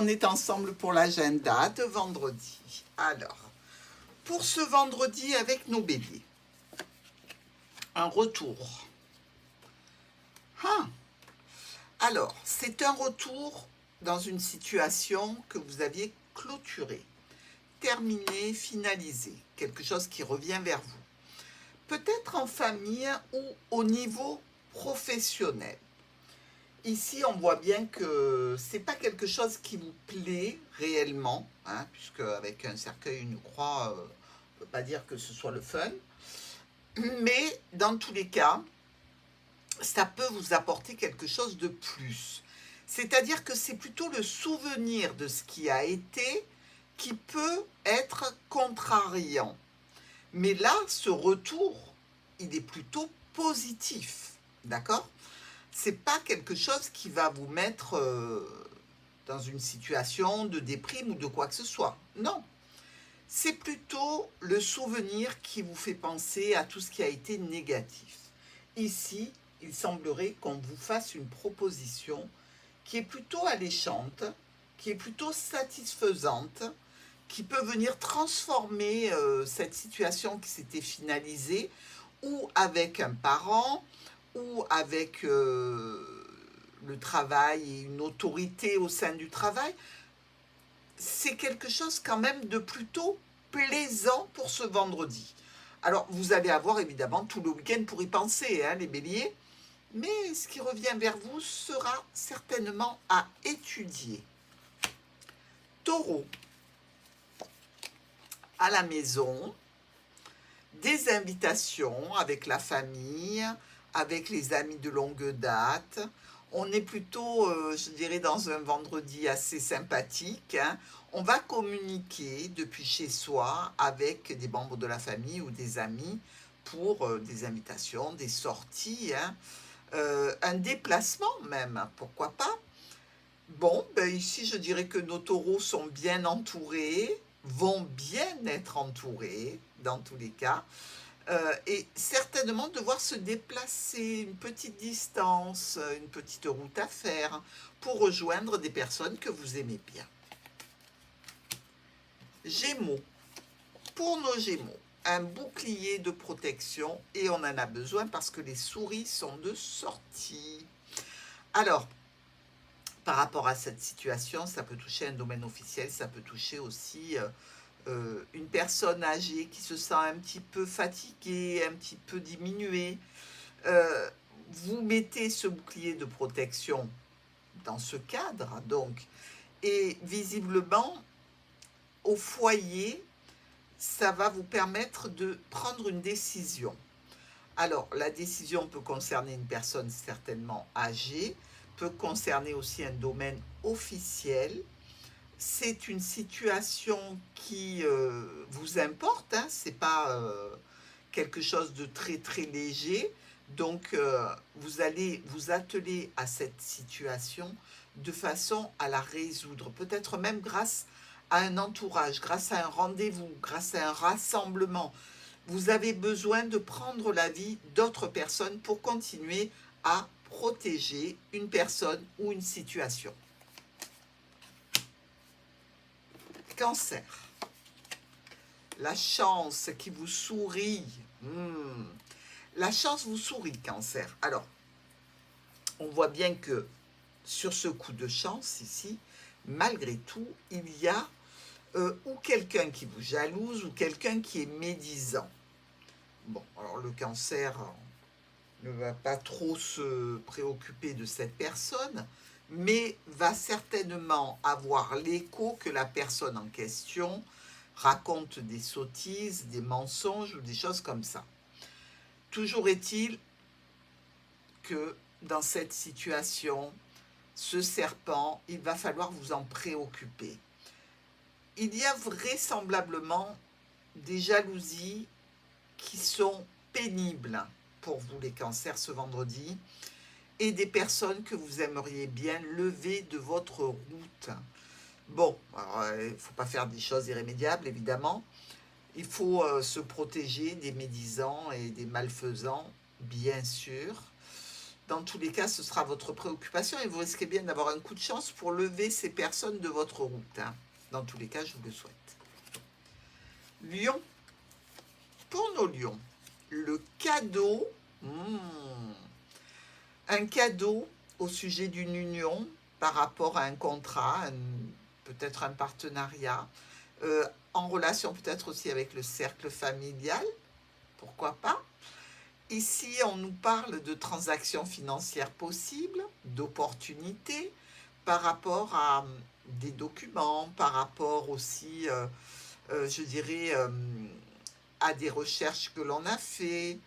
on est ensemble pour l'agenda de vendredi. Alors, pour ce vendredi avec nos béliers, un retour. Alors, c'est un retour dans une situation que vous aviez clôturée, terminée, finalisée, quelque chose qui revient vers vous. Peut-être en famille ou au niveau professionnel. Ici, on voit bien que c'est pas quelque chose qui vous plaît réellement, puisque avec un cercueil, une croix, on ne peut pas dire que ce soit le fun. Mais dans tous les cas, ça peut vous apporter quelque chose de plus. C'est-à-dire que c'est plutôt le souvenir de ce qui a été qui peut être contrariant. Mais là, ce retour, il est plutôt positif, d'accord ? C'est pas quelque chose qui va vous mettre dans une situation de déprime ou de quoi que ce soit. Non. C'est plutôt le souvenir qui vous fait penser à tout ce qui a été négatif. Ici, il semblerait qu'on vous fasse une proposition qui est plutôt alléchante, qui est plutôt satisfaisante, qui peut venir transformer cette situation qui s'était finalisée, ou avec un parent, ou avec le travail et une autorité au sein du travail. C'est quelque chose quand même de plutôt plaisant pour ce vendredi. Alors, vous allez avoir évidemment tout le week-end pour y penser, les béliers, mais ce qui revient vers vous sera certainement à étudier. Taureau, à la maison, des invitations avec la famille, avec les amis de longue date. On est plutôt, je dirais, dans un vendredi assez sympathique. On va communiquer depuis chez soi avec des membres de la famille ou des amis pour des invitations, des sorties, un déplacement même, pourquoi pas. Bon, ici, je dirais que nos taureaux sont bien entourés, vont bien être entourés, dans tous les cas, et certainement devoir se déplacer une petite distance, une petite route à faire, pour rejoindre des personnes que vous aimez bien. Gémeaux. Pour nos Gémeaux, un bouclier de protection, et on en a besoin parce que les souris sont de sortie. Alors, par rapport à cette situation, ça peut toucher un domaine officiel, ça peut toucher aussi une personne âgée qui se sent un petit peu fatiguée, un petit peu diminuée. Vous mettez ce bouclier de protection dans ce cadre, donc, et visiblement, au foyer, ça va vous permettre de prendre une décision. Alors, la décision peut concerner une personne certainement âgée, peut concerner aussi un domaine officiel. C'est une situation qui vous importe, ce n'est pas quelque chose de très très léger. Donc, vous allez vous atteler à cette situation de façon à la résoudre, peut-être même grâce à un entourage, grâce à un rendez-vous, grâce à un rassemblement. Vous avez besoin de prendre l'avis d'autres personnes pour continuer à protéger une personne ou une situation. Cancer. La chance qui vous sourit. La chance vous sourit, Cancer. Alors, on voit bien que sur ce coup de chance ici, malgré tout, il y a ou quelqu'un qui vous jalouse ou quelqu'un qui est médisant. Bon, alors le Cancer ne va pas trop se préoccuper de cette personne, mais va certainement avoir l'écho que la personne en question raconte des sottises, des mensonges ou des choses comme ça. Toujours est-il que dans cette situation, ce serpent, il va falloir vous en préoccuper. Il y a vraisemblablement des jalousies qui sont pénibles pour vous les cancers ce vendredi et des personnes que vous aimeriez bien lever de votre route. Bon, alors, il ne faut pas faire des choses irrémédiables évidemment, il faut se protéger des médisants et des malfaisants bien sûr. Dans tous les cas, ce sera votre préoccupation et vous risquez bien d'avoir un coup de chance pour lever ces personnes de votre route, hein. Dans tous les cas, je vous le souhaite. Lion. Pour nos lions, le cadeau, un cadeau au sujet d'une union par rapport à un contrat, peut-être un partenariat, en relation peut-être aussi avec le cercle familial, pourquoi pas. Ici, on nous parle de transactions financières possibles, d'opportunités par rapport à des documents, par rapport aussi, je dirais, à des recherches que l'on a fait.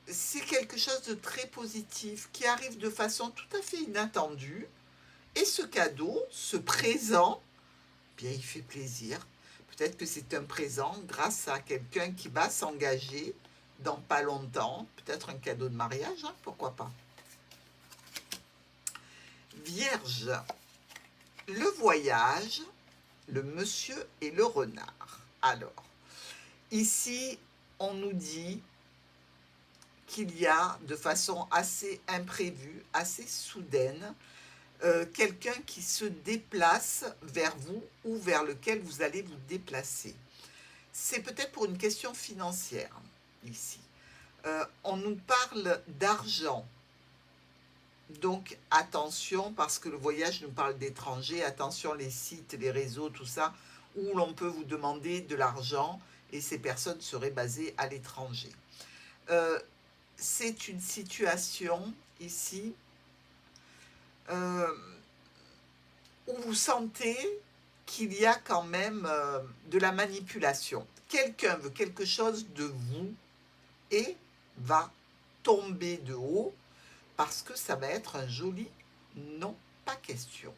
C'est quelque chose de très positif qui arrive de façon tout à fait inattendue. Et ce cadeau, ce présent, bien, il fait plaisir. Peut-être que c'est un présent grâce à quelqu'un qui va s'engager dans pas longtemps. Peut-être un cadeau de mariage, hein, pourquoi pas. Vierge, le voyage, le monsieur et le renard. Alors, ici, on nous dit qu'il y a de façon assez imprévue, assez soudaine, quelqu'un qui se déplace vers vous ou vers lequel vous allez vous déplacer. C'est peut-être pour une question financière, ici. On nous parle d'argent. Donc, attention, parce que le voyage nous parle d'étrangers, attention les sites, les réseaux, tout ça, où l'on peut vous demander de l'argent et ces personnes seraient basées à l'étranger. C'est une situation ici où vous sentez qu'il y a quand même de la manipulation. Quelqu'un veut quelque chose de vous et va tomber de haut parce que ça va être un joli non, pas question.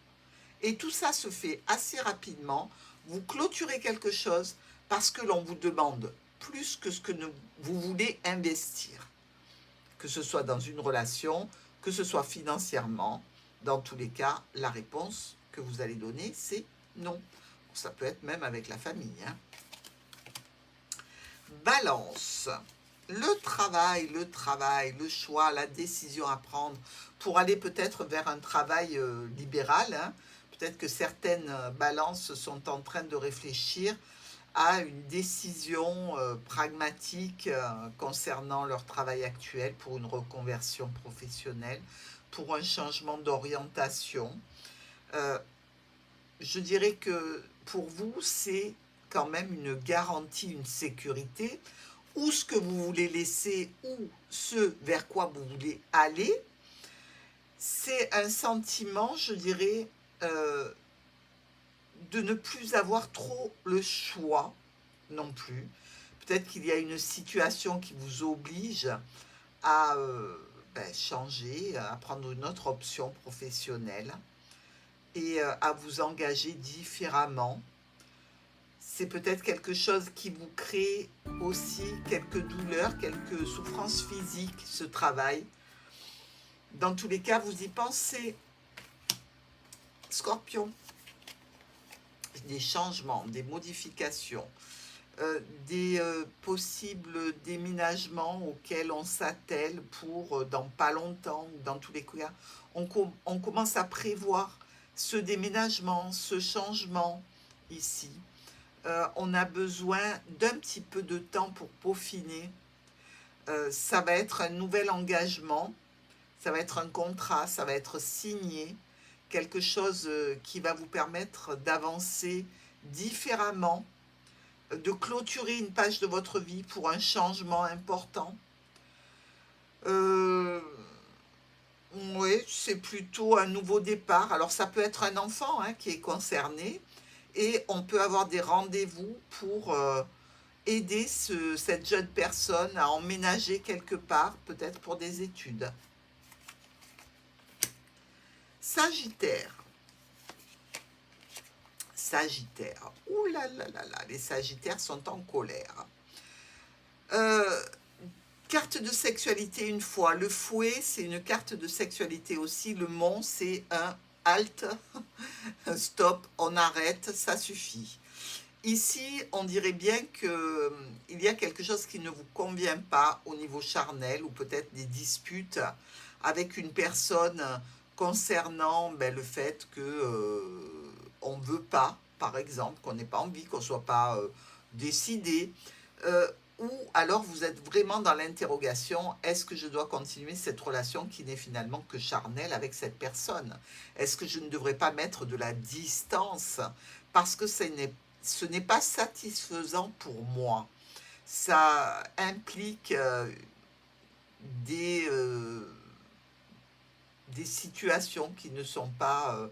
Et tout ça se fait assez rapidement. Vous clôturez quelque chose parce que l'on vous demande plus que ce que vous voulez investir. Que ce soit dans une relation, que ce soit financièrement. Dans tous les cas, la réponse que vous allez donner, c'est non. Ça peut être même avec la famille, hein. Balance. Le travail, le choix, la décision à prendre pour aller peut-être vers un travail libéral, hein. Peut-être que certaines balances sont en train de réfléchir à une décision pragmatique concernant leur travail actuel pour une reconversion professionnelle, pour un changement d'orientation. Je dirais que pour vous, c'est quand même une garantie, une sécurité, ou ce que vous voulez laisser, ou ce vers quoi vous voulez aller. C'est un sentiment, je dirais, de ne plus avoir trop le choix non plus. Peut-être qu'il y a une situation qui vous oblige à changer, à prendre une autre option professionnelle et à vous engager différemment. C'est peut-être quelque chose qui vous crée aussi quelques douleurs, quelques souffrances physiques, ce travail. Dans tous les cas, vous y pensez. Scorpion. Des changements, des modifications, des possibles déménagements auxquels on s'attelle pour dans pas longtemps, ou dans tous les cas, on commence à prévoir ce déménagement, ce changement ici. On a besoin d'un petit peu de temps pour peaufiner. Ça va être un nouvel engagement, ça va être un contrat, ça va être signé, quelque chose qui va vous permettre d'avancer différemment, de clôturer une page de votre vie pour un changement important. Oui, c'est plutôt un nouveau départ. Alors ça peut être un enfant qui est concerné et on peut avoir des rendez-vous pour aider cette jeune personne à emménager quelque part, peut-être pour des études. Sagittaire. Sagittaire. Ouh là là là là, les Sagittaires sont en colère. Carte de sexualité une fois. Le fouet, c'est une carte de sexualité aussi. Le mont, c'est un halt, stop, on arrête, ça suffit. Ici, on dirait bien qu'il y a quelque chose qui ne vous convient pas au niveau charnel, ou peut-être des disputes avec une personne concernant le fait que on ne veut pas, par exemple, qu'on n'ait pas envie, qu'on ne soit pas décidé, euh, ou alors vous êtes vraiment dans l'interrogation, est-ce que je dois continuer cette relation qui n'est finalement que charnelle avec cette personne? Est-ce que je ne devrais pas mettre de la distance parce que ce n'est pas satisfaisant pour moi? Ça implique des, euh, des situations qui ne sont pas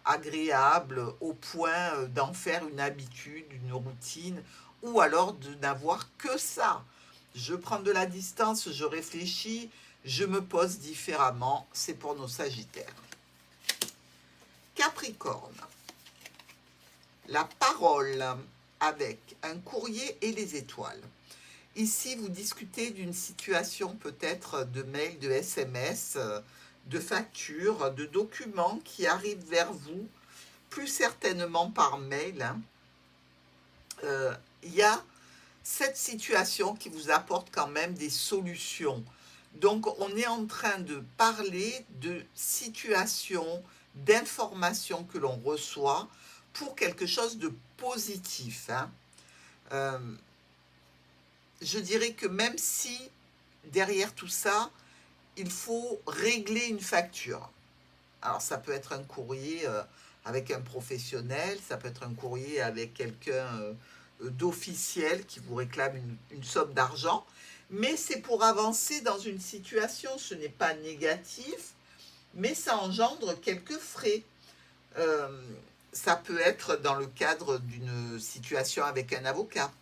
agréables au point d'en faire une habitude, une routine, ou alors de n'avoir que ça. Je prends de la distance, je réfléchis, je me pose différemment. C'est pour nos Sagittaires. Capricorne. La parole avec un courrier et les étoiles. Ici, vous discutez d'une situation peut-être de mail, de SMS, de factures, de documents qui arrivent vers vous, plus certainement par mail. Il y a cette situation qui vous apporte quand même des solutions. Donc, on est en train de parler de situations, d'informations que l'on reçoit pour quelque chose de positif. Je dirais que même si derrière tout ça, il faut régler une facture. Alors ça peut être un courrier avec un professionnel, ça peut être un courrier avec quelqu'un d'officiel qui vous réclame une somme d'argent, mais c'est pour avancer dans une situation, ce n'est pas négatif, mais ça engendre quelques frais. Euh, Ça peut être dans le cadre d'une situation avec un avocat.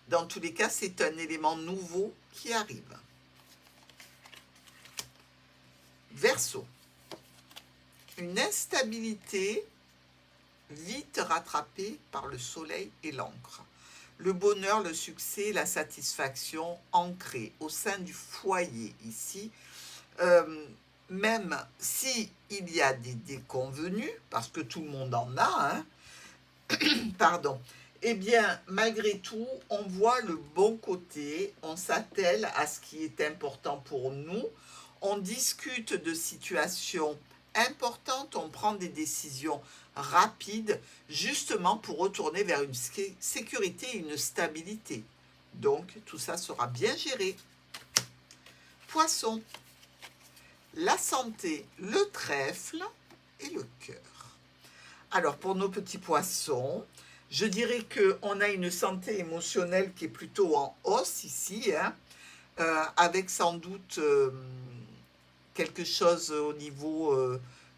Dans tous les cas, c'est un élément nouveau qui arrive. Verseau. Une instabilité vite rattrapée par le soleil et l'encre. Le bonheur, le succès, la satisfaction ancrée au sein du foyer ici. Même si il y a des déconvenus, parce que tout le monde en a, hein, pardon, eh bien, malgré tout, on voit le bon côté, on s'attelle à ce qui est important pour nous, on discute de situations importantes, on prend des décisions rapides, justement pour retourner vers une sécurité et une stabilité. Donc, tout ça sera bien géré. Poisson, la santé, le trèfle et le cœur. Alors, pour nos petits poissons, je dirais qu'on a une santé émotionnelle qui est plutôt en hausse ici, hein, avec sans doute quelque chose au niveau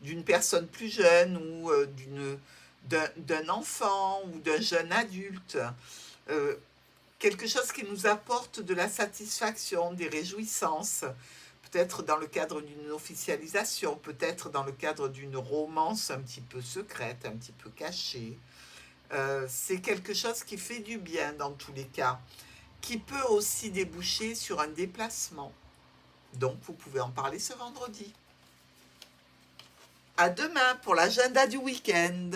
d'une personne plus jeune ou d'un enfant ou d'un jeune adulte. Quelque chose qui nous apporte de la satisfaction, des réjouissances, peut-être dans le cadre d'une officialisation, peut-être dans le cadre d'une romance un petit peu secrète, un petit peu cachée. C'est quelque chose qui fait du bien dans tous les cas, qui peut aussi déboucher sur un déplacement. Donc, vous pouvez en parler ce vendredi. À demain pour l'agenda du week-end.